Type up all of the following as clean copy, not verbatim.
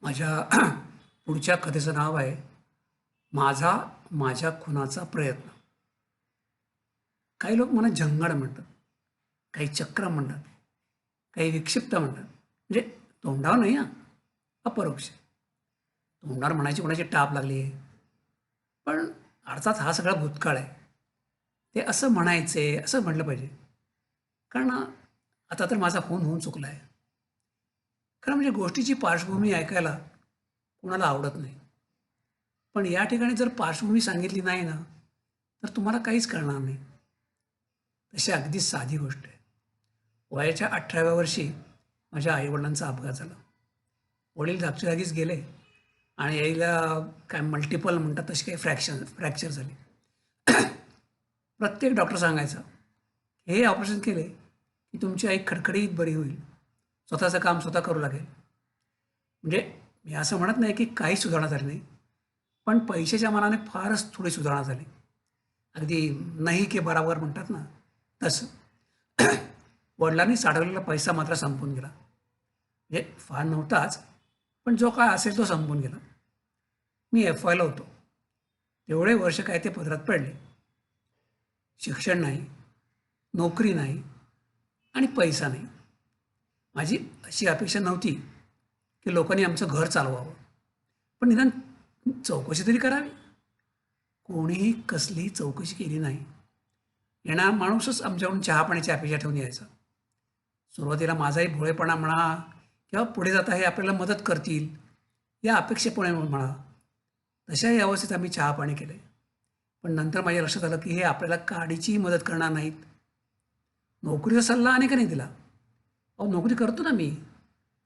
माझ्या पुढच्या कथेचं नाव आहे माझा माझ्या खुनाचा प्रयत्न. काही लोक मला जंगड म्हणतात, काही चक्र म्हणतात, काही विक्षिप्त म्हणतात. म्हणजे तोंडावर नाही हां, अपरोक्ष. तोंडावर म्हणायची कोणाची टाप लागली आहे, पण अर्थात हा सगळा भूतकाळ आहे. ते असं म्हणायचे, असं म्हटलं पाहिजे. कारण आता तर माझा फोन होऊन चुकला आहे. खरं म्हणजे गोष्टीची पार्श्वभूमी ऐकायला कोणाला आवडत नाही. पण या ठिकाणी जर पार्श्वभूमी सांगितली नाही ना, तर तुम्हाला काहीच कळणार नाही. तशी अगदी साधी गोष्ट आहे. वयाच्या 18व्या वर्षी माझ्या आई-वडिलांचा अपघात झाला. वडील जागच्या जागीच गेले आणि आईला काय मल्टिपल म्हणतात तशी काही फ्रॅक्चर झाली. प्रत्येक डॉक्टर सांगायचा, हे ऑपरेशन केले की तुमची आई खडखडीत बरी होईल. स्वतःचं काम स्वतः करू लागेल. म्हणजे मी असं म्हणत नाही की काही सुधारणा झाली नाही. पण पैशाच्या मानाने फारच थोडी सुधारणा झाली. अगदी नाही के बराबर म्हणतात ना, तसं. वडिलांनी साठवलेला पैसा मात्र संपून गेला. म्हणजे फार नव्हताच, पण जो काय असेल तो संपून गेला. मी एफ-वायला होतो. तेवढे वर्ष काय ते पदरात पडले. शिक्षण नाही, नोकरी नाही आणि पैसा नाही. माझी अशी अपेक्षा नव्हती की लोकांनी आमचं घर चालवावं. पण निदान चौकशी तरी करावी. कोणीही कसलीही चौकशी केली नाही. येणारा माणूसच आमच्याकडून चहा-पाण्याची अपेक्षा ठेवून यायचा. सुरुवातीला माझाही भोळेपणा म्हणा किंवा पुढे जाता हे आपल्याला मदत करतील, या अपेक्षेमुळे म्हणा, तशाही अवस्थेत आम्ही चहा-पाणी केले. पण नंतर माझ्या लक्षात आलं की हे आपल्याला काडीचीही मदत करणार नाहीत. नोकरीचा सल्ला अनेकांनी दिला. अहो नोकरी करतो ना मी,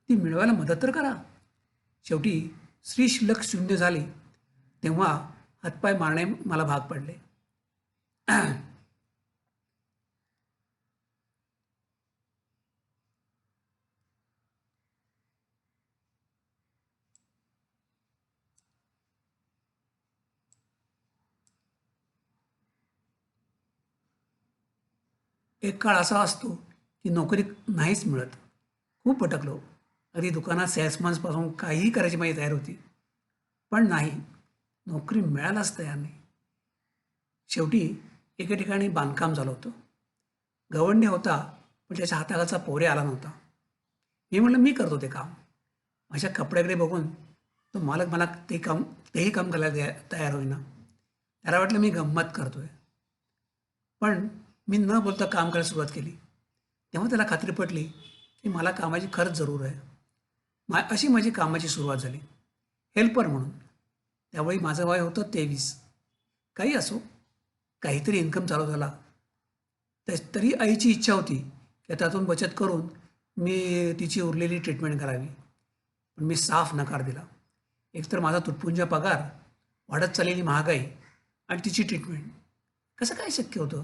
ती मिळवायला मदत तर करा. शेवटी स्त्री शिल्लक शून्य झाली, तेव्हा हातपाय मारणे मला भाग पडले. एक काळ असा असतो की नोकरी नाहीच मिळत. खूप भटकलो. अगदी दुकानात सेल्समन्सपासून काहीही करायची माझी तयारी होती. पण नाही, नोकरी मिळायलाच तयार नाही. शेवटी एके ठिकाणी बांधकाम झालं होतं. गवंडी होता, पण त्याच्या हाताखालचा पोरे आला नव्हता. मी म्हटलं मी करतो ते काम. माझ्या कपड्याकडे बघून तो मालक मला तेही काम करायला तयार होईना. त्याला वाटलं मी गंमत करतोय. पण मी न बोलता काम करायला सुरुवात केली. तेव्हा त्याला खात्री पटली की मला कामाची खरंच जरूर आहे. अशी माझी कामाची सुरुवात झाली. हेल्पर म्हणून. त्यावेळी माझं वय होतं 23. काही असो, काहीतरी इन्कम चालू झाला. तरी आईची इच्छा होती की त्यातून बचत करून मी तिची उरलेली ट्रीटमेंट करावी. पण मी साफ नकार दिला. एकतर माझा तुटपुंजा पगार, वाढत चाललेली महागाई आणि तिची ट्रीटमेंट. कसं काय शक्य होतं?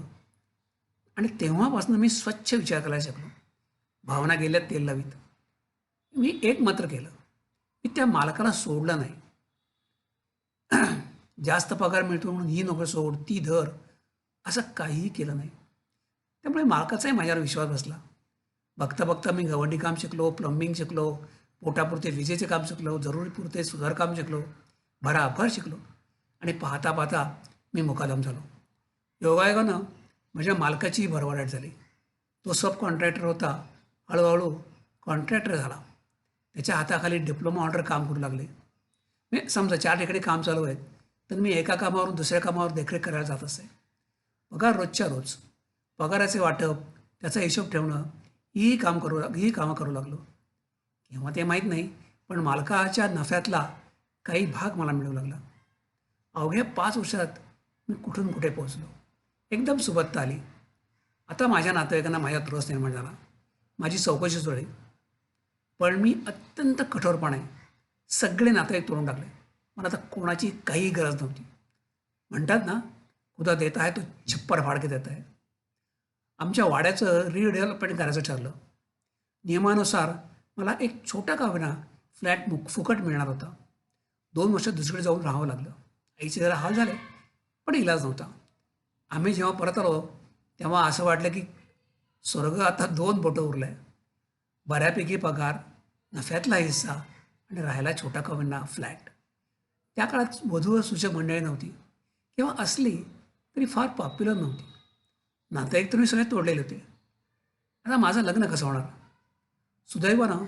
आणि तेव्हापासून मी स्वच्छ विचार करायला शिकलो. भावना गेल्या तेल लावीत. मी एक मात्र केलं, मी त्या मालकाला सोडलं नाही. जास्त पगार मिळतो म्हणून ही नोकरी सोड, ती धर, असं काहीही केलं नाही. त्यामुळे मालकाचाही माझ्यावर विश्वास बसला. बघता बघता मी गवंडी काम शिकलो, प्लंबिंग शिकलो, पोटापुरते विजेचे काम शिकलो, जरुरीपुरते सुधारकाम शिकलो, भराभर शिकलो आणि पाहता पाहता मी मुकादम झालो. योगायोगानं माझ्या मालकाचीही भरभराट झाली. तो सब कॉन्ट्रॅक्टर होता, हळूहळू कॉन्ट्रॅक्टर झाला. त्याच्या हाताखाली डिप्लोमा ऑर्डर काम करू लागले. मी समजा 4 ठिकाणी काम चालू आहेत, तर मी एका कामावरून दुसऱ्या कामावर देखरेख करायला जात असे. पगार रोजच्या रोज. पगाराचे वाटप, त्याचा हिशोब ठेवणं, ही कामं करू लागलो. केव्हा ते माहीत नाही, पण मालकाच्या नफ्यातला काही भाग मला मिळू लागला. अवघ्या 5 वर्षात मी कुठून कुठे पोहोचलो. एकदम सुबत्ता आली. आता माझ्या नातेवाईकांना माझ्यात रस निर्माण झाला. माझी चौकशी सुरू झाली. पण मी अत्यंत कठोरपणे सगळे नातेवाईक तोडून टाकले. मला आता कोणाची काही गरज नव्हती. म्हणतात ना, खुदा देता है तो छप्पर फाड़ के देता है. आमच्या वाड्याचं रिडेव्हलपमेंट करायचं ठरलं. नियमानुसार मला एक छोटा का होईना फ्लॅट फुकट मिळणार होता. 2 वर्ष दुसरीकडे जाऊन राहावं लागलं. आईचे जरा हाल झाले, पण इलाज नव्हता. आम्ही जेव्हा परत आलो, तेव्हा असं वाटलं की स्वर्ग आता 2 बोटं उरलंय. बऱ्यापैकी पगार, नफ्यातला हिस्सा आणि राहायला छोटा का होईना फ्लॅट. त्या काळात वधूवर सूचक मंडळी नव्हती किंवा असली तरी फार पॉप्युलर नव्हती. नातेवाईक तर मी सगळे तोडलेले होते. आता माझं लग्न कसं होणार? सुदैवानं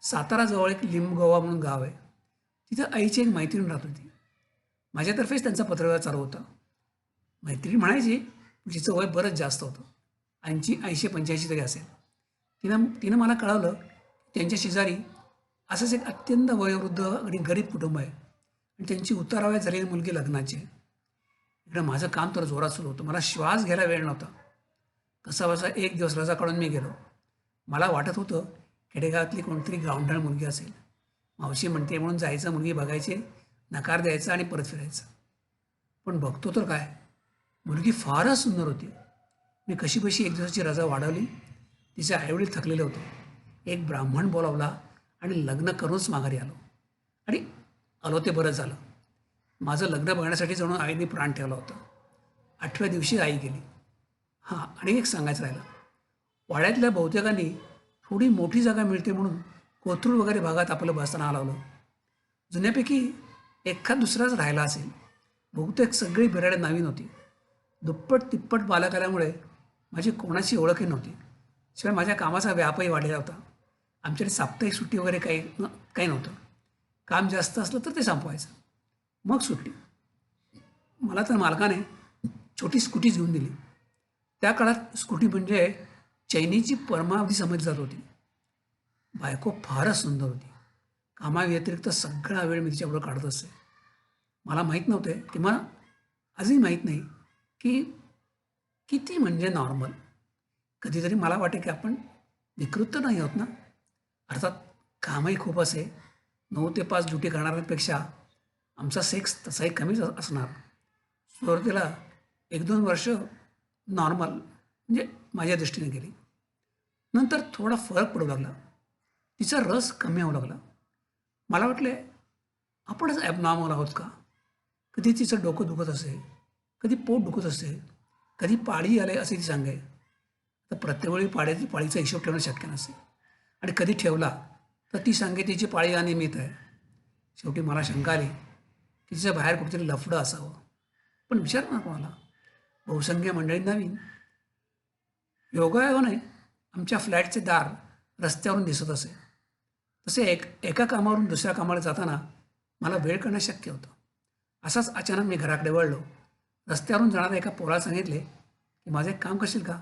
साताराजवळ एक लिंबगोवा म्हणून गाव आहे. तिथं आईची एक मैत्रीण राहत होती. माझ्यातर्फेच त्यांचा पत्रव्यवहार चालू होता. मैत्रीण म्हणायची, पण तिचं वय बरंच जास्त होतं. 80-85 तरी असेल. तिनं तिनं मला कळवलं की त्यांच्या शेजारी असंच एक अत्यंत वयोवृद्ध आणि गरीब कुटुंब आहे आणि त्यांची उतारावयात झालेली मुलगी लग्नाची आहे. इकडं माझं काम तर जोरात सुरू होतं. मला श्वास घ्यायला वेळ नव्हता. कसाबसा एक दिवस रजा काढून मी गेलो. मला वाटत होतं खेडेगावातली कोणतरी गावंढळ मुलगी असेल. मावशी म्हणते म्हणून जायचं, मुलगी बघायची, नकार द्यायचा आणि परत फिरायचं. पण बघतो तर काय, मुलगी फारच सुंदर होती. मी कशीबशी एक दिवसाची रजा वाढवली. तिचे आईवडील थकलेले होते. एक ब्राह्मण बोलावला आणि लग्न करूनच माघारी आलो. आणि आलो ते बरं झालं. माझं लग्न बघण्यासाठी जणू आईने प्राण ठेवला होता. 8व्या दिवशी आई गेली. हां, आणि एक सांगायचं राहिलं. वाड्यातल्या बहुतेकांनी थोडी मोठी जागा मिळते म्हणून कोथरूड वगैरे भागात आपलं बसताना लावलं. जुन्यापैकी एखाद दुसराच राहिला असेल. बहुतेक सगळी बिराडे नवीन होती. दुप्पट तिप्पट बालक आल्यामुळे माझी कोणाची ओळखही नव्हती. शिवाय माझ्या कामाचा व्यापही वाढलेला होता. आमच्याकडे साप्ताहिक सुट्टी वगैरे काही नव्हतं. काम जास्त असलं तर ते संपवायचं, मग सुट्टी. मला तर मालकाने छोटी स्कूटीच घेऊन दिली. त्या काळात स्कूटी म्हणजे चैनीची परमावधी समजली जात होती. बायको फारच सुंदर होती. कामाव्यतिरिक्त सगळा वेळ मी तिच्याबरोबर काढत असे. मला माहीत नव्हते, किंवा आजही माहीत नाही की किती म्हणजे नॉर्मल. कधीतरी मला वाटे की आपण विकृत तर नाही आहोत ना. अर्थात कामही खूप असे. 9 ते 5 ड्युटी करणाऱ्यांपेक्षा आमचा सेक्स तसाही कमीच असणार. सुरुवातीला 1-2 वर्ष नॉर्मल म्हणजे माझ्या दृष्टीने गेली. नंतर थोडा फरक पडू लागला. तिचा रस कमी होऊ लागला. मला वाटले आपणच ॲबनॉर्मल आहोत का. कधी तिचं डोकं दुखत असे, कधी पोट दुखत असे, कधी पाळी आले असे ती सांगे. तर प्रत्येक वेळी पाळीचा हिशोब ठेवणं शक्य नसे, आणि कधी ठेवला तर ती सांगे तिची पाळी अनियमित आहे. शेवटी मला शंका आली की तिचं बाहेर कुठेतरी लफडं असावं. पण विचार ना कोणाला, बहुसंख्य मंडळी नवीन. योगायोगाने आमच्या फ्लॅटचे दार रस्त्यावरून दिसत असे. तसे एका कामावरून दुसऱ्या कामाला जाताना मला वेळ करणं शक्य होतं. असाच अचानक मी घराकडे वळलो. रस्त्यावरून जाणाऱ्या एका पोराला सांगितले की माझं एक काम करशील का,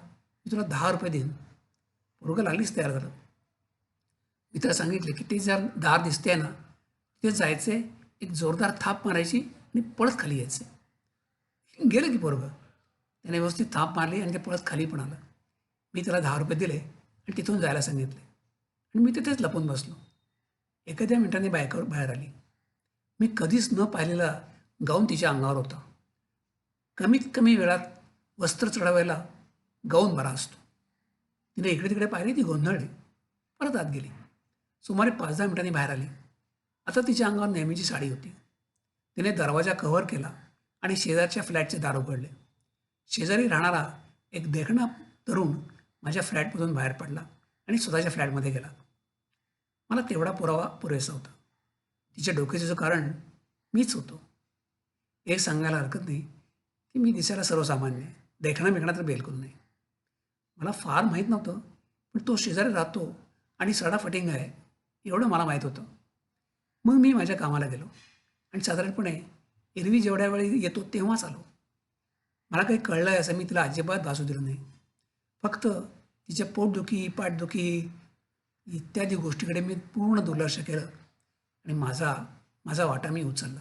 मी तुला 10 रुपये देईन. पोरगं लागलीच तयार झालं. मी त्याला सांगितले की ते जर दार दिसते ना, तिथे जायचे, एक जोरदार थाप मारायची आणि पळत खाली यायचे. गेलं की पोरगं. त्याने व्यवस्थित थाप मारली आणि ते पळत खाली पण आलं. मी त्याला 10 रुपये दिले आणि तिथून जायला सांगितले, आणि मी तिथेच लपून बसलो. एखाद्या मिनिटाने बायकोवर बाहेर आली. मी कधीच न पाहिलेला गाऊन तिच्या अंगावर होता. कमीत कमी वेळात वस्त्र चढवायला गाऊन बरा असतो. तिने इकडे तिकडे पाहिली, ती गोंधळली, परत आत गेली. सुमारे 5-10 मिनिटांनी बाहेर आली. आता तिच्या अंगावर नेहमीची साडी होती. तिने दरवाजा कव्हर केला आणि शेजारच्या फ्लॅटचे दार उघडले. शेजारी राहणारा एक देखणा तरुण माझ्या फ्लॅटमधून बाहेर पडला आणि स्वतःच्या फ्लॅटमध्ये गेला. मला तेवढा पुरावा पुरेसा होता. तिच्या डोक्याचं कारण मीच होतो. एक सांगायला हरकत नाही की मी दिसायला सर्वसामान्य आहे, देखणा बिकणा तर बिलकुल नाही. मला फार माहीत नव्हतं, पण तो शेजारी राहतो आणि सडाफटिंग आहे एवढं मला माहीत होतं. मग मी माझ्या कामाला गेलो आणि साधारणपणे एरवी जेवढ्या वेळी येतो तेव्हाच आलो. मला काही कळलं आहे असं मी तिला अजिबात भासू दिलं नाही. फक्त तिच्या पोटदुखी, पाठदुखी इत्यादी गोष्टीकडे मी पूर्ण दुर्लक्ष केलं आणि माझा वाटा मी उचलला.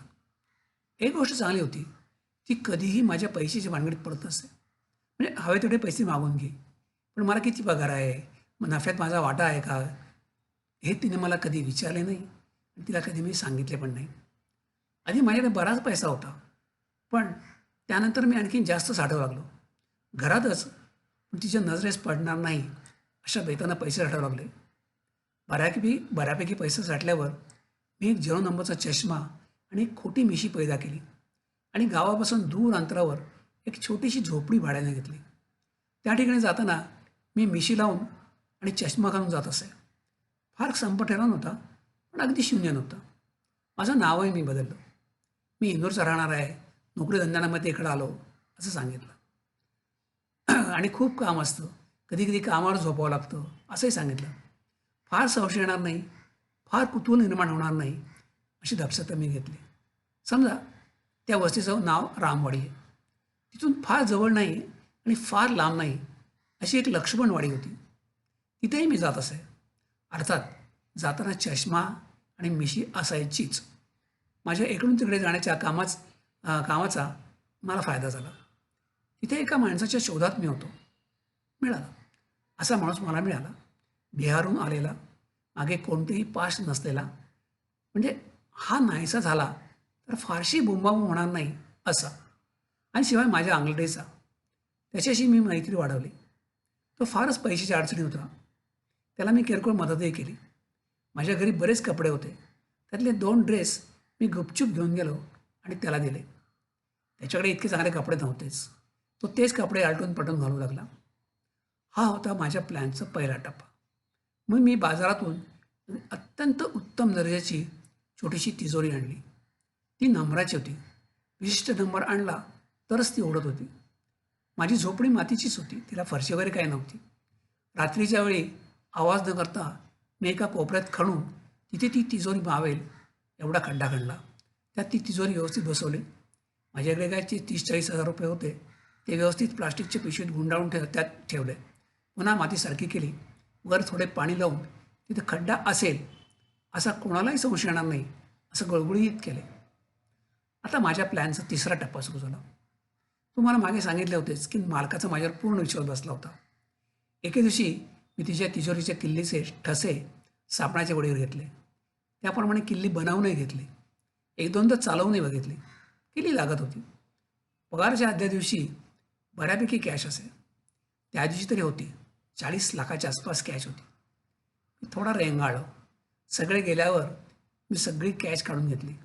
एक गोष्ट चांगली होती, ती कधीही माझ्या पैशाची भानगडीत पडत नसे. म्हणजे हवे तेवढे पैसे मागून घे, पण मला किती पगार आहे, मग नफ्यात माझा वाटा आहे का, हे तिने मला कधी विचारले नाही आणि तिला कधी मी सांगितले पण नाही. आधी माझ्याकडे बराच पैसा होता, पण त्यानंतर मी आणखीन जास्त साठवू लागलो. घरातच, पण तिच्या नजरेस पडणार नाही अशा बेतानं पैसे साठवू लागले. बऱ्यापैकी पैसे साठल्यावर मी एक 0 नंबरचा चष्मा आणि एक खोटी मिशी पैदा केली आणि गावापासून दूर अंतरावर एक छोटीशी झोपडी भाड्याने घेतली. त्या ठिकाणी जाताना मी मिशी लावून आणि चष्मा घालून जात असे. फार संपट ठरला नव्हता, पण अगदी शून्य नव्हतं. माझं नावही मी बदललं. मी इंदोरचा राहणार आहे, नोकरी धंद्यामध्ये इकडं आलो असं सांगितलं. आणि खूप काम असतं, कधी कधी कामावर झोपावं लागतं असंही सांगितलं. फार संशय येणार नाही, फार कुतूहल निर्माण होणार नाही अशी दक्षता मी घेतली. समजा त्या वस्तीचं नाव रामवाडी आहे. तिथून फार जवळ नाही आणि फार लांब नाही अशी एक लक्ष्मणवाडी होती. तिथेही मी जात असे. अर्थात जाताना चष्मा आणि मिशी असायचीच. माझ्या इकडून तिकडे जाण्याच्या कामाचा मला फायदा झाला. तिथे एका माणसाच्या शोधात मी होतो. मिळाला. असा माणूस मला मिळाला. बिहारहून आलेला, मागे कोणतेही पास्ट नसलेला. म्हणजे हा नाहीसा झाला तर फारशी बोंबाबोंब होणार नाही असा. आणि शिवाय माझ्या अंगलटीचा. त्याच्याशी मी मैत्री वाढवली. तो फारच पैशाच्या अडचणी होता. त्याला मी किरकोळ मदतही केली. माझ्या घरी बरेच कपडे होते. त्यातले 2 ड्रेस मी गुपचूप घेऊन गेलो आणि त्याला दिले. त्याच्याकडे इतके चांगले कपडे नव्हतेच. तो तेच कपडे आलटून पटून घालू लागला. हा होता माझ्या प्लॅनचा पहिला टप्पा. मग मी बाजारातून अत्यंत उत्तम दर्जाची छोटीशी तिजोरी आणली. ती नंबराची होती. विशिष्ट नंबर आणला तरच ती उघडत होती. माझी झोपडी मातीचीच होती. तिला फरशी वगैरे काही नव्हती. रात्रीच्या वेळी आवाज न करता मी एका कोपऱ्यात खणून तिथे ती तिजोरी मावेल एवढा खड्डा खणला. त्यात ती तिजोरी व्यवस्थित बसवली. माझ्याकडे काय 30-40 हजार रुपये होते. ते व्यवस्थित प्लास्टिकच्या पिशवीत गुंडाळून त्यात ठेवले. पुन्हा माती सारखी केली. वर थोडे पाणी लावून तिथे खड्डा असेल असा कोणालाही संशय येणार नाही असं गुळगुळीत केले. आता माझ्या प्लॅनचा 3रा टप्पा सुरू झाला. तुम्हाला मागे सांगितले होतेच की मालकाचा माझ्यावर पूर्ण विश्वास बसला होता. एके दिवशी मी तिच्या तिजोरीच्या किल्लीचे ठसे सापणाच्या वडीवर घेतले. त्याप्रमाणे किल्ली बनवूनही घेतली. 1-2दा चालवूनही बघितली. किल्ली लागत होती. पगारच्या आदल्या दिवशी बऱ्यापैकी कॅश असे. त्या दिवशी तरी होती. 40 लाखाच्या आसपास कॅश होती. मी थोडा रेंगाळलो. सगळे गेल्यावर मी सगळी कॅश काढून घेतली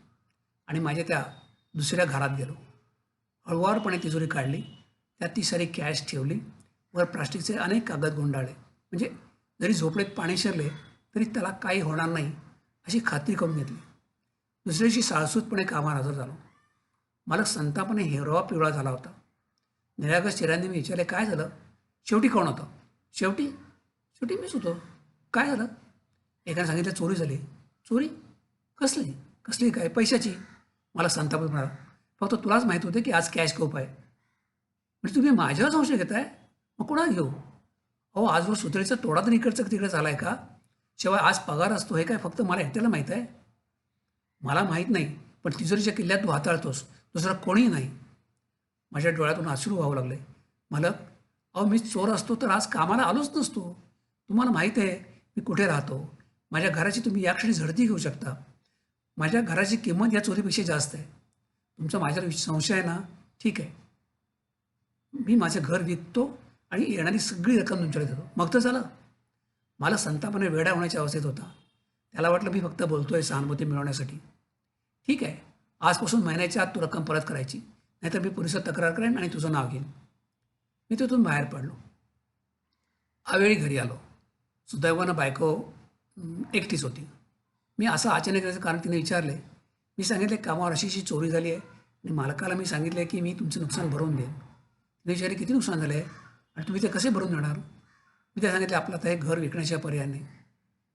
आणि माझ्या त्या दुसऱ्या घरात गेलो. हळुवारपणे तिजोरी काढली. त्यात ती सारी कॅश ठेवली. वर प्लास्टिकचे अनेक कागद गुंडाळले. म्हणजे जरी झोपडीत पाणी शिरले तरी त्याला काही होणार नाही अशी खात्री करून घेतली. दुसऱ्या दिवशी साळसूतपणे कामावर हजर झालो. मालक संतापाने हिरवा पिवळा झाला होता. निरागस चेहऱ्याने मी विचारले, काय झालं? शेवटी कोण होतं? शेवटी शेवटी मीच होतो. काय झालं? एकाने सांगितलं, चोरी झाली. चोरी? कसली? कसली काय? पैशाची. मला संताप म्हणाला, फक्त तुलाच माहीत होते की आज कॅश खूप आहे. म्हणजे तुम्ही माझ्यावर संशय घेताय? मग कोणा घेऊ? अहो, आजवर सुतळीचा तोडा तर इकडचं तिकडे झाला आहे का? शिवाय आज पगार असतो हे काय फक्त मला एकट्याला माहीत आहे? मला माहीत नाही, पण तिजोरीच्या किल्ल्यात तू हाताळतोस, दुसरं कोणीही नाही. माझ्या डोळ्यातून अश्रू वाहू लागले. मालक, अहो मी चोर असतो तर आज कामाला आलोच नसतो. तुम्हाला माहीत आहे मी कुठे राहतो. माझ्या घराची तुम्ही या क्षणी झडती घेऊ शकता. माझ्या घराची किंमत या चोरीपेक्षा जास्त आहे. तुमचा माझ्यावर संशय आहे ना? ठीक आहे. मी माझं घर विकतो आणि येणारी सगळी रक्कम तुमच्याकडे देतो. मग तर झालं. मला संतापाने वेडा होण्याच्या अवस्थेत होता. त्याला वाटलं मी फक्त बोलतोय सहानुभूती मिळवण्यासाठी. ठीक आहे, आजपासून महिन्याच्या आत तू रक्कम परत करायची, नाहीतर मी पोलिसात तक्रार करेन आणि तुझं नाव घेईन. मी तिथून बाहेर पडलो. अवेळी घरी आलो. सुदैवानं बायको एकटीच होती. मी असं अचानक याचं कारण तिने विचारले. मी सांगितले, कामावर अशी चोरी झाली आहे आणि मालकाला मी सांगितले की मी तुमचं नुकसान भरून देईन. तिने विचारले, किती नुकसान झालं आहे आणि तुम्ही ते कसे भरून देणार? मी त्या सांगितले, आपलं आता हे घर विकण्याच्या पर्याय नाही.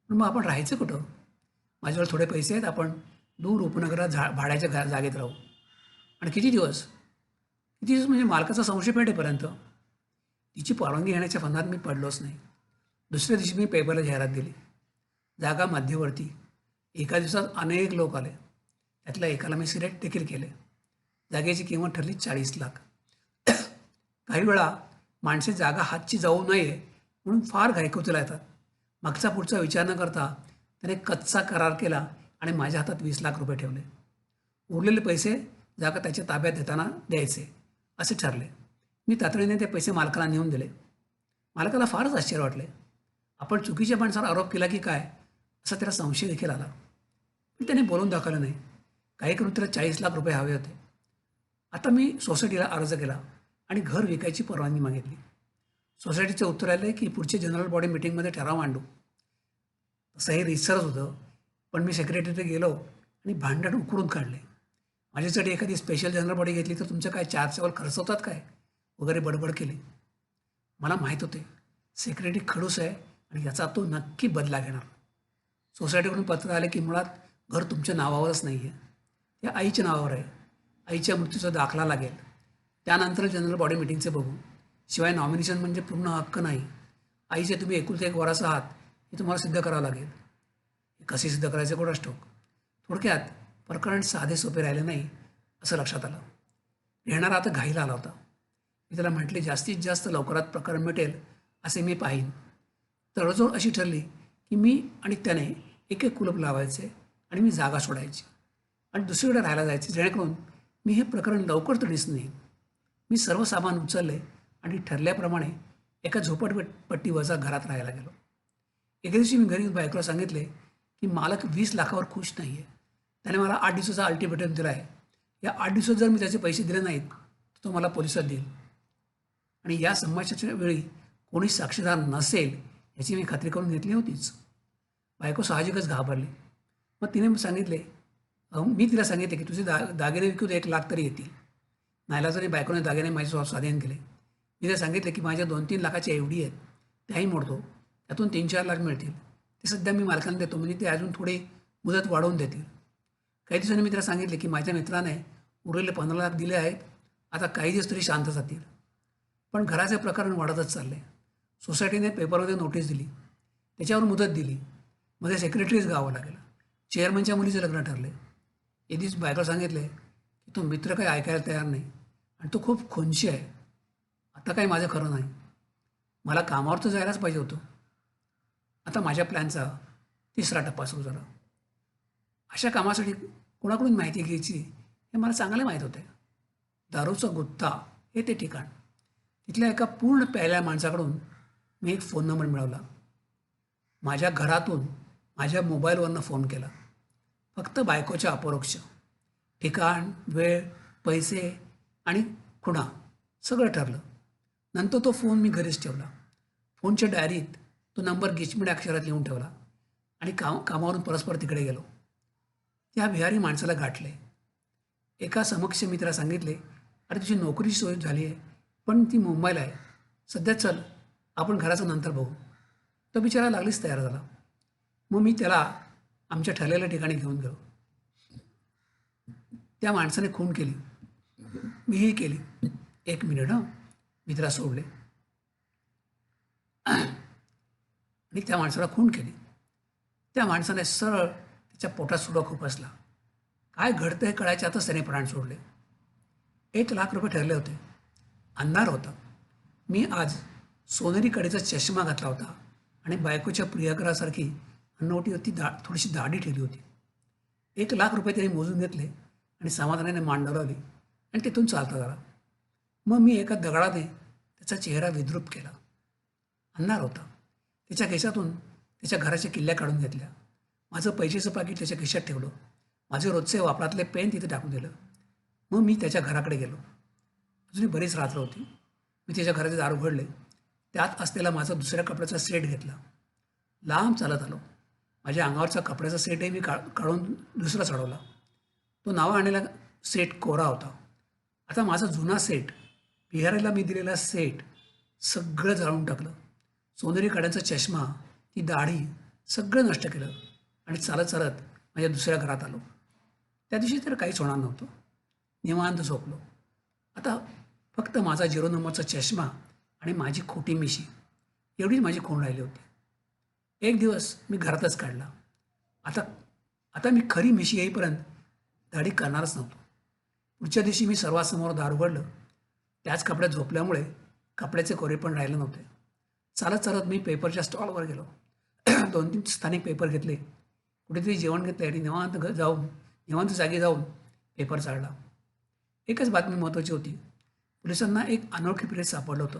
पण मग आपण राहायचं कुठं? माझ्याजवळ थोडे पैसे आहेत. आपण दूर उपनगरात भाड्याच्या जागेत राहू. आणि किती दिवस? किती दिवस म्हणजे मालकाचा संशय पेटेपर्यंत. तिची परवानगी घेण्याच्या फंदात मी पडलोच नाही. दुसऱ्या दिवशी मी पेपरला जाहिरात दिली. जागा मध्यवर्ती. एका दिवसात अनेक लोक आले. त्यातल्या एकाला मी सिलेक्ट देखील केले. जागेची किंमत ठरली 40 लाख. काही वेळा माणसे जागा हातची जाऊ नये म्हणून फार घाईकुतीला येतात. मागचा पुढचा विचार न करता त्याने कच्चा करार केला आणि माझ्या हातात 20 लाख रुपये ठेवले. उरलेले पैसे जागा त्याच्या ताब्यात देताना द्यायचे असे ठरले. मी तातडीने ते पैसे मालकाला नेऊन दिले. मालकाला फारच आश्चर्य वाटले. आपण चुकीच्या माणसावर आरोप केला की काय असा त्याला संशय देखील आला. पण त्याने बोलून दाखवलं नाही. काही करून त्याला 40 लाख रुपये हवे होते. आता मी सोसायटीला अर्ज केला आणि घर विकायची परवानगी मागितली. सोसायटीचं उत्तर आलं की पुढच्या जनरल बॉडी मिटिंगमध्ये ठराव मांडू. तसं हे रितसरच होतं. पण मी सेक्रेटरीकडे गेलो आणि भांडण उकरून काढले. माझ्यासाठी एखादी स्पेशल जनरल बॉडी घेतली तर तुमचं काय 4 चावल खर्च होतात काय? वगैरे बडबड केली. मला माहीत होते सेक्रेटरी खडूस आहे आणि याचा तो नक्की बदला घेणार. सोसायटीकडून पत्र आले की मुळात घर तुमच्या नावावरच नाही आहे. ते आईच्या नावावर आहे. आईच्या मृत्यूचा दाखला लागेल. त्यानंतर जनरल बॉडी मीटिंगचे बघू. शिवाय नॉमिनेशन म्हणजे पूर्ण हक्क नाही. आईचे तुम्ही एकुलते एक वारस आहात हे तुम्हाला सिद्ध करावं लागेल. हे कसे सिद्ध करायचे कोणास ठाऊक. थोडक्यात प्रकरण साधे सोपे राहिले नाही असं लक्षात आलं. येणारा आता घाईला आला होता. मी त्याला म्हटले जास्तीत जास्त लवकरात प्रकरण मिटेल असे मी पाहीन. तडजोड अशी ठरली की मी आणि त्याने एक एक कुलूप लावायचे आणि मी जागा सोडायची आणि दुसरीकडे राहायला जायचे जेणेकरून मी हे प्रकरण लवकर तडीस नेईन. मी सर्व सामान उचलले आणि ठरल्याप्रमाणे एका झोपडपट्टीवरचा घरात राहायला गेलो. एके दिवशी मी घरी बायकोला सांगितले की मालक 20 लाखावर खुश नाही आहे. त्याने मला 8 दिवसाचा अल्टिमेटम दिला आहे. या 8 दिवसात जर मी त्याचे पैसे दिले नाहीत तर तो मला पोलिसात देईल आणि या संभाषणाच्या वेळी कोणी साक्षीदार नसेल याची मी खात्री करून घेतली होतीच. बायको साहजिकच घाबरली. मग तिने सांगितले मी तिला सांगितले की तुझे दागिने विकून 1 लाख तरी येतील. नाईलाजाने बायकोने दागिने माझ्यासोबत स्वाधीन केले. मी तिला सांगितले की माझ्या 2-3 लाखाची एवढी आहेत त्याही मोडतो. त्यातून 3-4 लाख मिळतील. ते सध्या मी मालकांना देतो म्हणजे ते अजून थोडी मुदत वाढवून देतील. काही दिवसांनी मी तिला सांगितले की माझ्या मित्राने उरलेले 15 लाख दिले आहेत. आता काही दिवस तरी शांत जातील. पण घराचे प्रकरण वाढतच चालले. सोसायटीने पेपरमध्ये नोटीस दिली. त्याच्यावर मुदत दिली. मध्ये सेक्रेटरीच गावाला गेला. चेअरमनच्या मुलीचे लग्न ठरले. एक दिवस बायकोला सांगितले की तो मित्र काही ऐकायला तयार नाही आणि तो खूप खुंची आहे. आता काही माझं खरं नाही. मला कामावर तर जायलाच पाहिजे होतं. आता माझ्या प्लॅनचा 3रा टप्पा सुरू झाला. अशा कामासाठी कोणाकडून माहिती घ्यायची हे मला चांगले माहीत होते. दारूचा गुत्ता हे ते ठिकाण. तिथल्या एका पूर्ण प्यायल्या माणसाकडून मी एक फोन नंबर मिळवला. माझ्या घरातून माझ्या मोबाईलवरनं फोन केला. फक्त बायकोच्या अपरोक्ष. ठिकाण, वेळ, पैसे आणि खुणा सगळं ठरलं. नंतर तो फोन मी घरीच ठेवला. फोनच्या डायरीत तो नंबर गिचमिड अक्षरात लिहून ठेवला आणि कामावरून परस्पर तिकडे गेलो. त्या बिहारी माणसाला गाठले. एका समक्ष मित्राला सांगितले अरे तुझी नोकरीची सोय झाली आहे पण ती मुंबईला आहे. सध्या चल आपण घराचं नंतर बघू. तो बिचारा लागलीच तयार झाला. मग मी त्याला आमच्या ठरलेल्या ठिकाणी घेऊन गेलो. त्या माणसाने खून केली. मीही केली. 1 मिनिट मित्रा सोडले आणि त्या माणसाला खून केली. त्या माणसाने सरळ त्याच्या पोटात सुडा खुपसला. काय घडतं हे कळायच्या आतच त्याने प्राण सोडले. 1 लाख रुपये ठरले होते. अंधार होता. मी आज सोनेरी कडेचा चष्मा घातला होता आणि बायकोच्या प्रियकरासारखी अन्नवटीवरती थोडीशी दाढी ठेवली होती. 1 लाख रुपये त्याने मोजून घेतले आणि समाधानाने मान डोलावली आणि तिथून चालता झाला. मग मी एका दगडाने त्याचा चेहरा विद्रूप केला. अंधार होता. त्याच्या खिशातून त्याच्या घराच्या किल्ल्या काढून घेतल्या. माझं पैशाचं पाकीट त्याच्या खिशात ठेवलं. माझे रोजचे वापरातले पेन तिथे टाकून दिलं. मग मी त्याच्या घराकडे गेलो. अजूनही बरीच रात्र होती. मी त्याच्या घराचे दार उघडले. त्यात असलेला माझा दुसऱ्या कपड्याचा सेट घेतला. लांब चालत आलो. माझ्या अंगावरचा कपड्याचा सेटही मी काढून दुसरा चढवला. तो नावा आणलेला सेट कोरा होता. आता माझा जुना सेट, बिहारीला मी दिलेला सेट सगळं जाळून टाकलं. सोनेरी कड्यांचा चष्मा, ती दाढी सगळं नष्ट केलं आणि चालत चालत माझ्या दुसऱ्या घरात आलो. त्या दिवशी तर काहीच होणार नव्हतं. निवांत झोपलो. आता फक्त माझा 0 नंबरचा चष्मा आणि माझी खोटी मिशी एवढीच माझी खूण राहिली होती. एक दिवस मी घरातच काढला. आता मी खरी मिशी येईपर्यंत दाढी करणारच नव्हतो. पुढच्या दिवशी मी सर्वांसमोर दार उघडलं. त्याच कपड्यात झोपल्यामुळे कपड्याचे कोरे पण राहिले नव्हते. चालत चालत मी पेपरच्या स्टॉलवर गेलो. 2-3 स्थानिक पेपर घेतले. कुठेतरी जेवण घेतले आणि निवांत जागी जाऊन पेपर चालला. एकच बातमी महत्त्वाची होती. पोलिसांना एक अनोळखी प्रेत सापडलं होतं.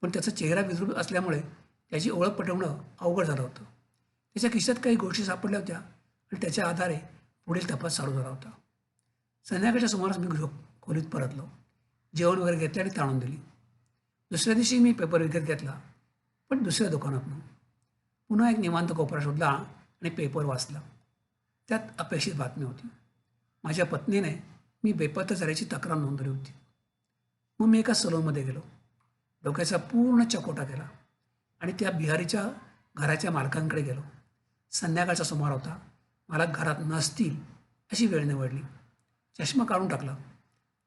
पण त्याचा चेहरा विद्रूप असल्यामुळे त्याची ओळख पटवणं अवघड झालं होतं. त्याच्या खिशात काही गोष्टी सापडल्या होत्या आणि त्याच्या आधारे पुढील तपास चालू झाला होता. संध्याकाळच्या सुमारास मी खोलीत परतलो. जेवण वगैरे घेतले आणि ताणून दिली. दुसऱ्या दिवशी मी पेपर विकत घेतला पण दुसऱ्या दुकानातून. पुन्हा एक निवांत कोपरा शोधला आणि पेपर वाचला. त्यात अपेक्षित बातमी होती. माझ्या पत्नीने मी बेपत्ता झाल्याची तक्रार नोंदवली होती. मग मी एका सलूनमध्ये गेलो. डोक्याचा पूर्ण चकोटा केला आणि त्या बिहारीच्या घराच्या मालकांकडे गेलो. संध्याकाळचा सुमार होता. मला घरात नसतील अशी वेळ निवडली. चष्मा काढून टाकला.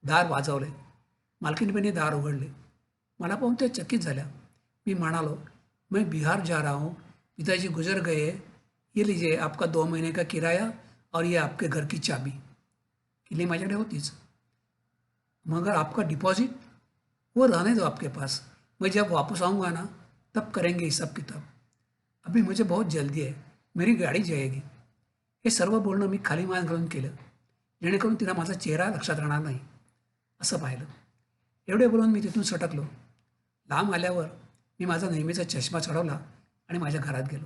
दार वाजवले. मालकीणबाईंनी दार उघडले. मला पाहून त्या चकित झाल्या. मी म्हणालो, मैं बिहार जा रहा हूँ, पिताजी गुजर गए हैं, ये लीजिए आपका 2 महीने का किराया और ये आपके घर की चाबी. किल्ली माझ्याकडे होतीच. मगर आपका डिपॉजिट वो रहने दो आपके पास, मैं जब वापस आऊँगा ना तब करेंगे हिसाब किताब. अभी मुझे बहुत जल्दी है, मेरी गाडी जाएगी. हे सर्व बोलणं मी खाली मान घालून केलं, जेणेकरून तिला माझा चेहरा लक्षात राहणार नाही असं पाहिलं. एवढे बोलून मी तिथून सटकलो. लांब आल्यावर मी माझा नेहमीचा चष्मा चढवला आणि माझ्या घरात गेलो.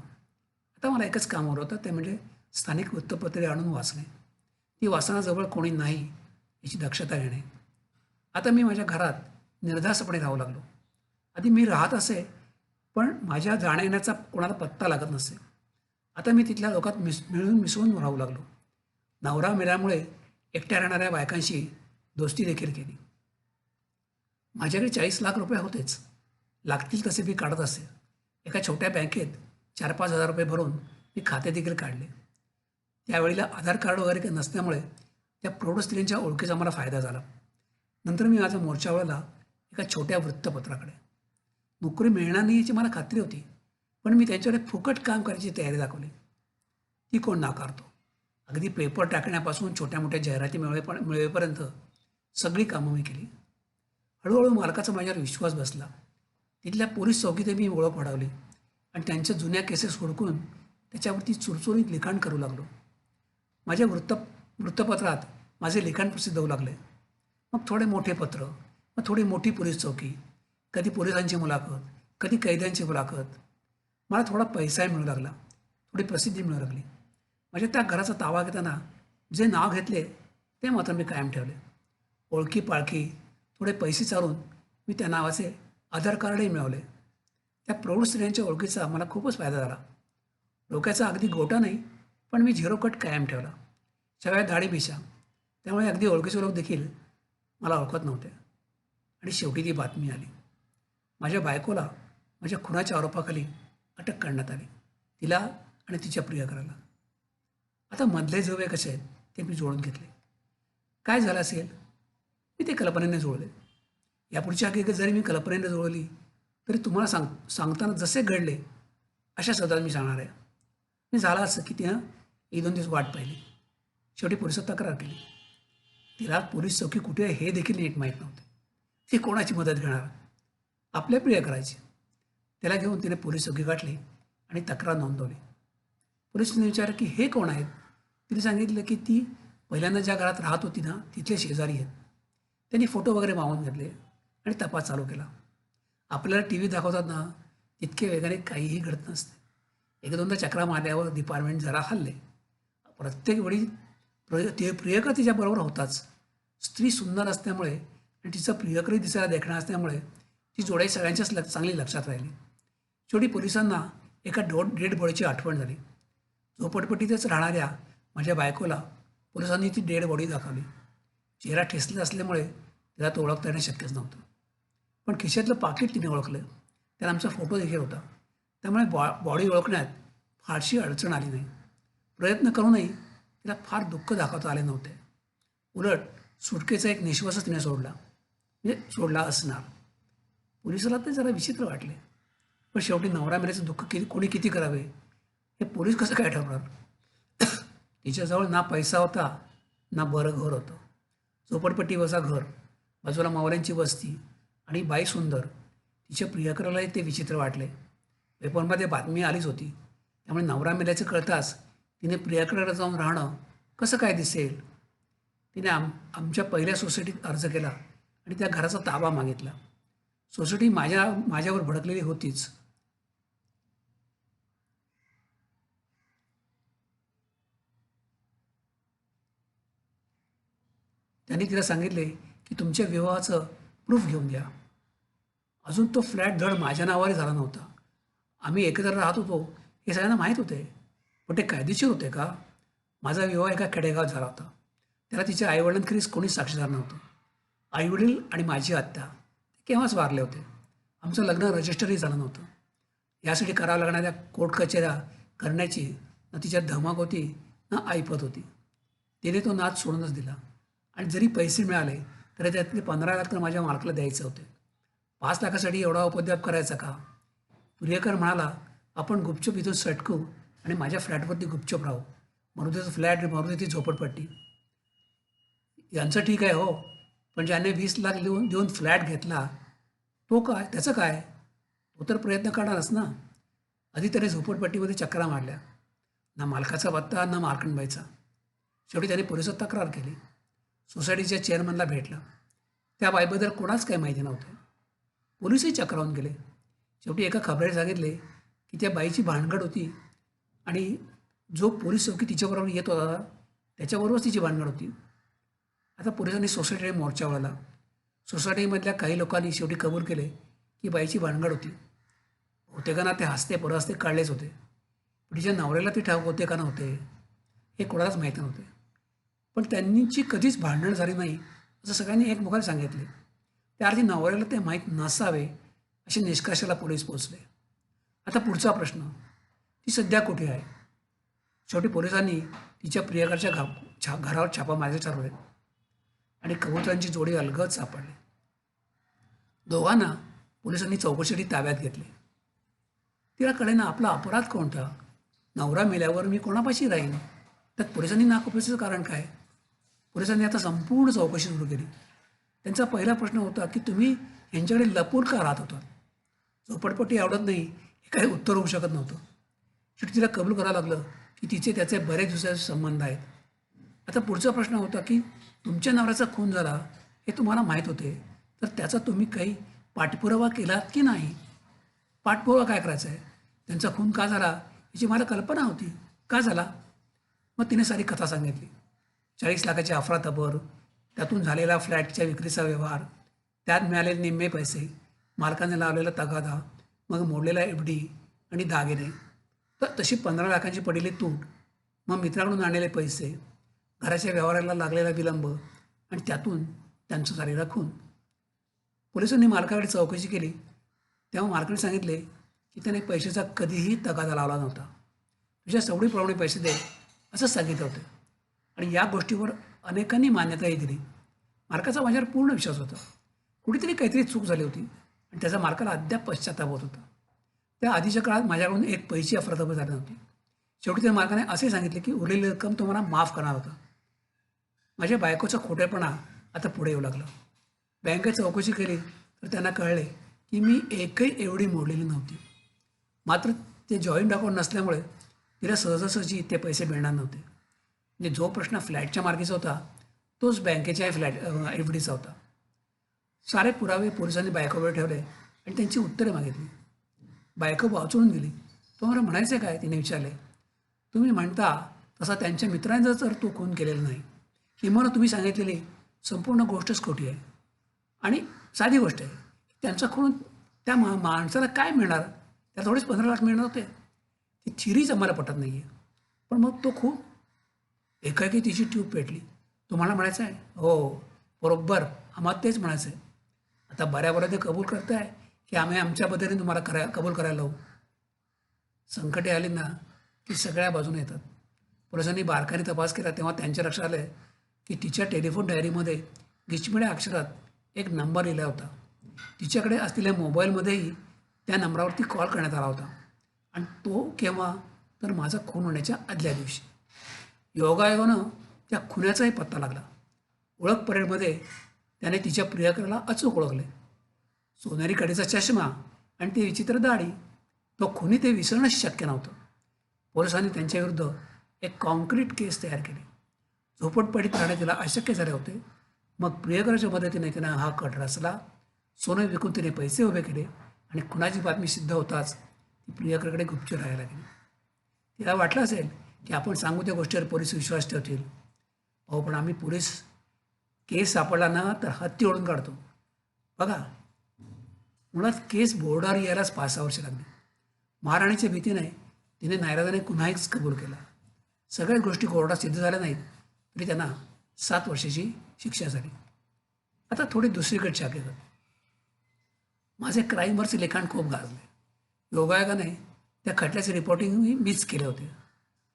आता मला एकच काम उरलं होतं, ते म्हणजे स्थानिक वृत्तपत्रे आणून वाचणे. ती वाचनाजवळ कोणी नाही याची दक्षता घेणे. आता मी माझ्या घरात निर्धास्तपणे राहू लागलो. आधी मी राहत असे, पण माझ्या जाण्या-येण्याचा कोणाला पत्ता लागत नसे. आता मी तिथल्या लोकात मिसळून राहू लागलो. नवरा मेल्यामुळे एकट्या राहणाऱ्या बायकांशी दोस्ती देखील केली. माझ्याकडे 40 लाख रुपये होतेच. लागतील तसे मी काढत असे. एका छोट्या बँकेत 4-5 हजार रुपये भरून मी खाते देखील काढले. त्यावेळेला आधार कार्ड वगैरे काही नसल्यामुळे त्या प्रौढ स्त्रियांच्या ओळखीचा मला फायदा झाला. नंतर मी माझा मोर्चा वळला एका छोट्या वृत्तपत्राकडे. नोकरी मिळणार नाही याची मला खात्री होती, पण मी त्यांच्याकडे फुकट काम करायची तयारी दाखवली. ती कोण नाकारतो. अगदी पेपर टाकण्यापासून छोट्या मोठ्या जाहिराती मिळवेपर्यंत सगळी कामं मी केली. हळूहळू मालकाचा माझ्यावर विश्वास बसला. तिथल्या पोलीस चौकीतही मी ओळख वाढवली आणि त्यांच्या जुन्या केसेस हुडकून त्याच्यावरती चुरचुरीत लिखाण करू लागलो. माझ्या वृत्तपत्रात माझे लिखाण प्रसिद्ध होऊ लागले. मग थोडे मोठे पत्र, मग थोडी मोठी पोलीस चौकी, कधी पोलिसांची मुलाखत, कधी कैद्यांची मुलाखत. मला थोडा पैसाही मिळू लागला, थोडी प्रसिद्धी मिळू लागली. माझ्या त्या घराचा ताबा घेताना जे नाव घेतले ते मात्र मी कायम ठेवले. ओळखी पाळखी, थोडे पैसे चालून मी त्या नावाचे आधार कार्डही मिळवले. त्या प्रौढ स्त्रियांच्या ओळखीचा मला खूपच फायदा झाला. डोक्याचा अगदी गोटा नाही, पण मी 0 कट कायम ठेवला. सगळ्या दाढी मिशा, त्यामुळे अगदी ओळखीचे लोक देखील मला ओळखत नव्हते. आणि शेवटी ती बातमी आली. माझ्या बायकोला माझ्या खुनाच्या आरोपाखाली अटक करण्यात आली. तिला आणि तिच्या प्रियकराला. आता मधले जोवे कसे आहेत ते मी जोडून घेतले. काय झालं असेल मी ते कल्पनेने जुळले. यापुढची हकीकत जरी मी कल्पनेने जुळवली तरी तुम्हाला सांगताना जसे घडले अशा शब्दात मी सांगणार आहे. मी झालं असं की तिनं 1-2 दिवस वाट पाहिली. शेवटी पोलिसात तक्रार केली. तिला पोलीस चौकी कुठे आहे हे देखील नीट माहीत नव्हते. ती कोणाची मदत घेणार? आपल्या प्रियकराची. त्याला घेऊन तिने पोलीस चौकी गाठली आणि तक्रार नोंदवली. पोलिसांनी विचारलं की हे कोण आहेत? तिने सांगितलं की ती पहिल्यांदा ज्या घरात राहत होती ना तिथले शेजारी आहेत. त्यांनी फोटो वगैरे मागून घेतले आणि तपास चालू केला. आपल्याला टी व्ही दाखवतात ना तितके वेगाने काहीही घडत नसते. 1-2दा चक्रा मारल्यावर डिपार्टमेंट जरा हल्ले. प्रत्येक वेळी प्रियकर तिच्याबरोबर होताच. स्त्री सुंदर असल्यामुळे आणि तिचं प्रियकरही दिसायला देखणं असल्यामुळे ती जोडी सगळ्यांच्याच चांगली लक्षात राहिली. शेवटी पोलिसांना एका डेड बॉडीची आठवण झाली. झोपडपट्टीतच राहणाऱ्या माझ्या बायकोला पोलिसांनी ती डेड बॉडी दाखवली. चेहरा ठेचला असल्यामुळे तिला तो ओळखता येणं शक्यच नव्हतं. पण खिशातलं पाकिट तिने ओळखलं. त्याला आमचा फोटो देखील होता. त्यामुळे बॉडी ओळखण्यात फारशी अडचण आली नाही. प्रयत्न करूनही तिला फार दुःख दाखवता आले नव्हते. उलट सुटकेचा एक निश्वासच तिने सोडला असणार. पोलिसाला ते जरा विचित्र वाटले. पण शेवटी नवरा मेल्याचं दुःख कोणी किती करावे हे पोलीस कसं काय ठरवणार? तिच्याजवळ ना पैसा होता ना बरं घर होतं. झोपडपट्टी वजा घर, बाजूला मावल्यांची वस्ती आणि बाई सुंदर. तिच्या प्रियकरालाही ते विचित्र वाटले. पेपरमध्ये बातमी आलीच होती. त्यामुळे नवरा मेल्याचं कळताच तिने प्रियकराला जाऊन राहणं कसं काय दिसेल. तिने आमच्या पहिल्या सोसायटीत अर्ज केला आणि त्या घराचा ताबा मागितला. सोसायटी माझ्यावर भडकलेली होतीच. त्यांनी तिला सांगितले की तुमच्या विवाहाचं प्रूफ घेऊन द्या. अजून तो फ्लॅट धड माझ्या नावावर झाला नव्हता. आम्ही एकत्र राहत होतो हे सगळ्यांना माहीत होते. पण ते कायदेशीर होते का? माझा विवाह एका खेडेगावात झाला होता. त्याला तिच्या आईवडिलांखेरीज कोणीच साक्षीदार नव्हतं. आईवडील आणि माझी आत्या केव्हाच वारले होते. आमचं लग्न रजिस्टरही झालं नव्हतं. यासाठी कराव्या लागणाऱ्या कोर्ट कचेऱ्या करण्याची ना तिच्यात धमक होती ना ऐपत होती. तिने तो नाद सोडूनच दिला आणि जरी पैसे मिळाले तरी त्यातले 15 लाख तर माझ्या मालकाला द्यायचे होते. 5 लाखासाठी एवढा उपद्व्याप करायचा का? प्रियकर म्हणाला, आपण गुपचूप इथून सटकू आणि माझ्या फ्लॅटवरती गुपचूप राहू. मरुदेचं फ्लॅट, मरुदेची झोपडपट्टी. यांचं ठीक आहे हो, पण ज्याने 20 लाख देऊन फ्लॅट घेतला तो काय, त्याचं काय? तो तर प्रयत्न करणारच ना. आधी त्याने झोपडपट्टीमध्ये चक्रा मारल्या. ना मालकाचा पत्ता ना मार्कंडबाईचा. शेवटी त्याने पोलिसात तक्रार केली. सोसायटीच्या चेअरमनला भेटला. त्या बाईबद्दल कोणाच काही माहिती नव्हतं. पोलिसही चक्रावून गेले. शेवटी एका खबरेने सांगितले की त्या बाईची भानगड होती आणि जो पोलीस चौकी तिच्याबरोबर येत होता त्याच्याबरोबरच तिची भानगड होती. आता पोलिसांनी सोसायटीने मोर्चा वळवला. सोसायटीमधल्या काही लोकांनी शेवटी कबूल केले की बाईची भानगड होती. बहुतेकांना ते हसते परहसते काढलेच होते. पण तिच्या नवऱ्याला ते ठाऊक होते का नव्हते हे कोणालाच माहीत नव्हते. पण त्यांची कधीच भांडण झाली नाही असं सगळ्यांनी एकमेकाला सांगितले. त्या अर्थी नवऱ्याला ते माहीत नसावे असे निष्कर्षाला पोलीस पोहोचले. आता पुढचा प्रश्न, ती सध्या कुठे आहे? शेवटी पोलिसांनी तिच्या प्रियकरच्या घरावर छापा मारायचे ठरवले आणि कबुतरांची जोडी अलगद सापडली. दोघांना पोलिसांनी चौकशीसाठी ताब्यात घेतले. तिला कळेना आपला अपराध कोणता. नवरा मेल्यावर मी कोणापाशी राहीन? त्यात पोलिसांनी नाकोपीचं कारण काय? पोलिसांनी आता संपूर्ण चौकशी सुरू केली. त्यांचा पहिला प्रश्न होता की तुम्ही यांच्याकडे लपून का राहत होता? झोपडपट्टी आवडत नाही हे काही उत्तर होऊ शकत नव्हतं. शेवटी तिला कबूल करावं लागलं की तिचे त्याचे बरेच दिवसाचे संबंध आहेत. आता पुढचा प्रश्न होता की तुमच्या नवऱ्याचा खून झाला हे तुम्हाला माहीत होते तर त्याचा तुम्ही काही पाठपुरावा केलात की नाही? पाठपुरावा काय करायचा आहे? त्यांचा खून का झाला याची मला कल्पना होती. का झाला? मग तिने सारी कथा सांगितली. 40 लाखाची अफरातफर, त्यातून झालेला फ्लॅटच्या विक्रीचा व्यवहार, त्यात मिळालेले निम्मे पैसे, मालकाने लावलेला तगादा, मग मोडलेला FD आणि दागिने. तर तशी 15 लाखांची पडलेली तूट, मग मित्राकडून आणलेले पैसे, घराच्या व्यवहाराला लागलेला विलंब आणि त्यातून त्यांचा झालेला खून. पोलिसांनी मालकाकडे चौकशी केली तेव्हा मालकाने सांगितले की त्याने पैशाचा कधीही तगादा लावला नव्हता. तुझ्या सवडीप्रमाणे पैसे दे असं सांगितलं होतं आणि या गोष्टीवर अनेकांनी मान्यताही दिली. मालकाचा माझ्यावर पूर्ण विश्वास होता. कुठेतरी काहीतरी चूक झाली होती आणि त्याचा मालकाला अद्याप पश्चाताप होत होता. त्या आधीच्या काळात माझ्याकडून एक पैशी अफरातफर झाली नव्हती. शेवटी त्या मालकाने असे सांगितले की उरलेली रक्कम तो मला माफ करणार होता. माझ्या बायकोचा खोटेपणा आता पुढे येऊ लागला. बँकेत चौकशी केली तर त्यांना कळले की मी एकही एवढी मोडलेली नव्हती. मात्र ते जॉईंट अकाउंट नसल्यामुळे तिला सहजासहजी ते पैसे मिळणार नव्हते. म्हणजे जो प्रश्न फ्लॅटच्या मार्गीचा होता तोच बँकेच्या FDचा होता. सारे पुरावे पोलिसांनी बायकोवर ठेवले आणि त्यांची उत्तरे मागितली. बायको वाचून गेली. तुम्हाला म्हणायचं काय? तिने विचारले. तुम्ही म्हणता तसा त्यांच्या मित्रांचा तर तो खून केलेला नाही. किंवा तुम्ही सांगितलेली संपूर्ण गोष्टच खोटी आहे आणि साधी गोष्ट आहे. त्यांचा खून त्या माणसाला काय मिळणार? त्या थोडेच 15 लाख मिळणार होते. ती थिरीच आम्हाला पटत नाही आहे. पण मग तो खून एकाएकी तिची ट्यूब पेटली. तुम्हाला म्हणायचं आहे? हो बरोबर, आम्हाला तेच म्हणायचं आहे. आता बऱ्याबऱ्या ते कबूल करताय की आम्ही आमच्या पद्धतीने तुम्हाला कबूल करायला लावू? संकटे आली ना की सगळ्या बाजूने येतात. पोलिसांनी बारकाईने तपास केला तेव्हा त्यांच्या लक्षात आलं की तिच्या टेलिफोन डायरीमध्ये गिचमिड्या अक्षरात एक नंबर लिहिला होता. तिच्याकडे असलेल्या मोबाईलमध्येही त्या नंबरावरती कॉल करण्यात आला होता आणि तो केव्हा? तर माझा खून होण्याच्या आदल्या दिवशी. योगायोगानं त्या खुन्याचाही पत्ता लागला. ओळख परेडमध्ये त्याने तिच्या प्रियकराला अचूक ओळखले. सोनेरी कडेचा चष्मा आणि ती विचित्र दाढी. तो खुनी ते विसरणंच शक्य नव्हतं. पोलिसांनी त्यांच्याविरुद्ध एक कॉन्क्रीट केस तयार केली. झोपडपट्टीत राहणे तिला अशक्य झाले होते. मग प्रियकराच्या मदतीने तिनं हा कट रचला. सोनं विकून तिने पैसे उभे केले आणि खुनाची बातमी सिद्ध होताच ती प्रियकराकडे गुपचूप राहायला लागली. तिला वाटलं असेल की आपण सांगू त्या गोष्टीवर पोलीस विश्वास ठेवतील. अहो पण आम्ही पोलीस केस सापडला ना तर हत्ती ओढून काढतो. बघा, मुळात केस बोर्डावर यायलाच 5-6 वर्ष लागली. महाराणीच्या भीतीने तिने नायराजाने गुन्हाच कबूल केला. सगळ्याच गोष्टी कोर्टात सिद्ध झाल्या नाहीत तरी त्यांना 7 वर्षाची शिक्षा झाली. आता थोडी दुसरीकडची हकीकत. माझे क्राईमवरचे लिखाण खूप गाजले. योगायोगाने त्या खटल्याचे रिपोर्टिंगही मीच केले होते.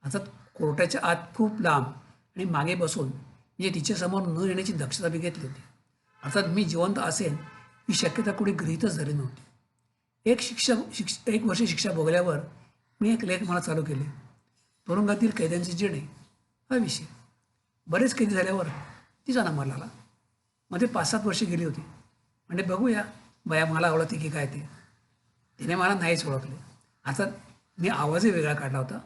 अर्थात कोर्टाच्या आत खूप लांब आणि मागे बसून म्हणजे तिच्यासमोर न येण्याची दक्षता मी घेतली होती. अर्थात मी जिवंत असेल ही शक्यता कुणी गृहीतच धरली नव्हती. एक वर्ष शिक्षा भोगल्यावर मी एक लेख मला चालू केले. तुरुंगातील कैद्यांचे जिणे हा विषय. बरेच कैदी झाल्यावर तिचा नंबर लागला. मध्ये 5-7 वर्षे गेली होती. म्हणजे बघूया बया मला आवडते की काय ते. तिने मला नाहीच ओळखले. अर्थात मी आवाजही वेगळा काढला होता.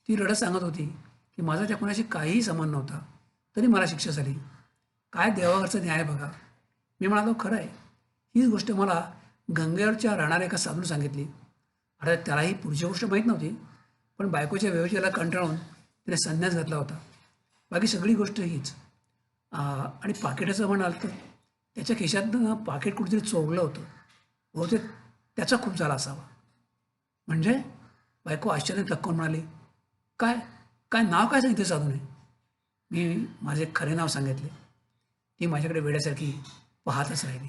ती रडत सांगत होती की माझा त्या कोणाशी काहीही संबंध नव्हता तरी मला शिक्षा झाली. काय देवावरचा न्याय बघा. मी म्हणालो खरं आहे. हीच गोष्ट मला गंगेवरच्या राहणाऱ्या एका साधून सांगितली. अर्थात त्यालाही पुढची गोष्ट माहीत नव्हती. पण बायकोच्या व्यवस्थेला कंटाळून तिने संन्यास घातला होता. बाकी सगळी गोष्ट हीच. आणि पाकिटाचं म्हणाल तर त्याच्या खिशातनं पाकिट कुठेतरी चोरलं होतं. बहुतेक त्याचा खूप झाला असावा. म्हणजे बायको आश्चर्याने थक्कून म्हणाली, काय काय नाव काय सांगितलं साधूने? मी माझे खरे नाव सांगितले. ती माझ्याकडे वेड्यासारखी पाहतच राहिली.